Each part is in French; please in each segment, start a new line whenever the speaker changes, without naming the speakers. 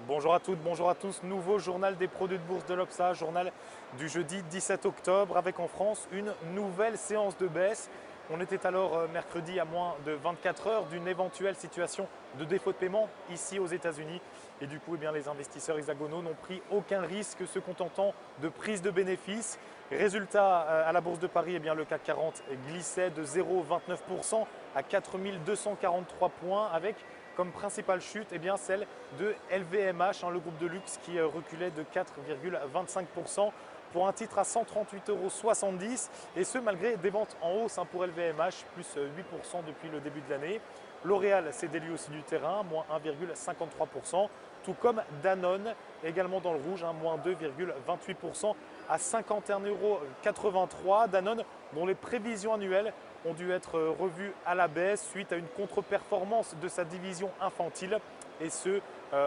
Bonjour à toutes, bonjour à tous. Nouveau journal des produits de bourse de l'Obsa, journal du jeudi 17 octobre avec en France une nouvelle séance de baisse. On était alors mercredi à moins de 24 heures d'une éventuelle situation de défaut de paiement ici aux États-Unis. Et du coup, les investisseurs hexagonaux n'ont pris aucun risque, se contentant de prise de bénéfices. Résultat, à la Bourse de Paris, le CAC 40 glissait de 0,29% à 4 243 points avec comme principale chute celle de LVMH, le groupe de luxe qui reculait de 4,25% pour un titre à 138,70 € et ce malgré des ventes en hausse pour LVMH, plus 8% depuis le début de l'année. L'Oréal s'est délié aussi du terrain, moins 1,53%, tout comme Danone, également dans le rouge, moins 2,28% à 51,83 €. Danone, dont les prévisions annuelles ont dû être revues à la baisse suite à une contre-performance de sa division infantile et ce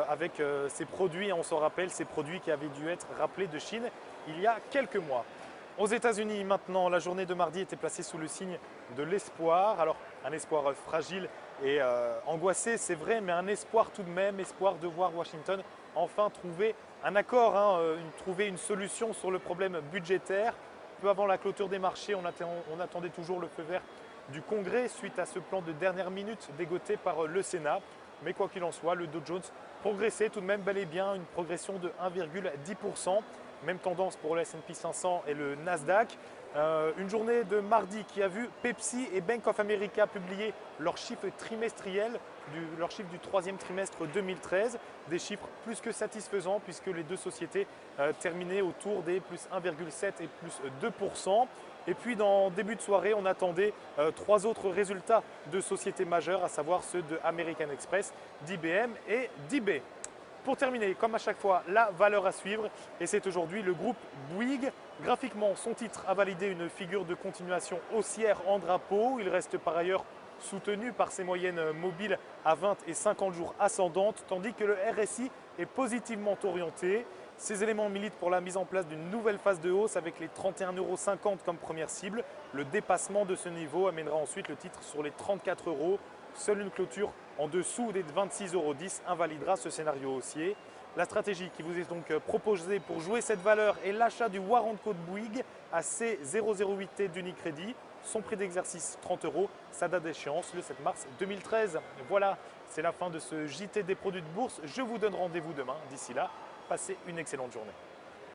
avec ces produits, on s'en rappelle, ces produits qui avaient dû être rappelés de Chine il y a quelques mois. Aux États-Unis maintenant, la journée de mardi était placée sous le signe de l'espoir. Alors un espoir fragile et angoissé, c'est vrai, mais un espoir tout de même, espoir de voir Washington enfin trouver un accord, trouver une solution sur le problème budgétaire. Peu avant la clôture des marchés, on attendait toujours le feu vert du Congrès suite à ce plan de dernière minute dégoté par le Sénat. Mais quoi qu'il en soit, le Dow Jones progressait tout de même bel et bien, une progression de 1,10%. Même tendance pour le S&P 500 et le Nasdaq. Une journée de mardi qui a vu Pepsi et Bank of America publier leurs chiffres trimestriels, leurs chiffres du troisième trimestre 2013. Des chiffres plus que satisfaisants puisque les deux sociétés terminaient autour des plus 1,7 et plus 2%. Et puis dans début de soirée, on attendait trois autres résultats de sociétés majeures, à savoir ceux de American Express, d'IBM et d'eBay. Pour terminer, comme à chaque fois, la valeur à suivre et c'est aujourd'hui le groupe Bouygues. Graphiquement, son titre a validé une figure de continuation haussière en drapeau. Il reste par ailleurs soutenu par ses moyennes mobiles à 20 et 50 jours ascendantes, tandis que le RSI est positivement orienté. Ces éléments militent pour la mise en place d'une nouvelle phase de hausse avec les 31,50 € comme première cible. Le dépassement de ce niveau amènera ensuite le titre sur les 34 €. Seule une clôture en dessous des 26,10 € invalidera ce scénario haussier. La stratégie qui vous est donc proposée pour jouer cette valeur est l'achat du warrant code Bouygues à C008T d'Unicredit. Son prix d'exercice 30 €, sa date d'échéance le 7 mars 2013. Voilà, c'est la fin de ce JT des produits de bourse. Je vous donne rendez-vous demain. D'ici là, passez une excellente journée.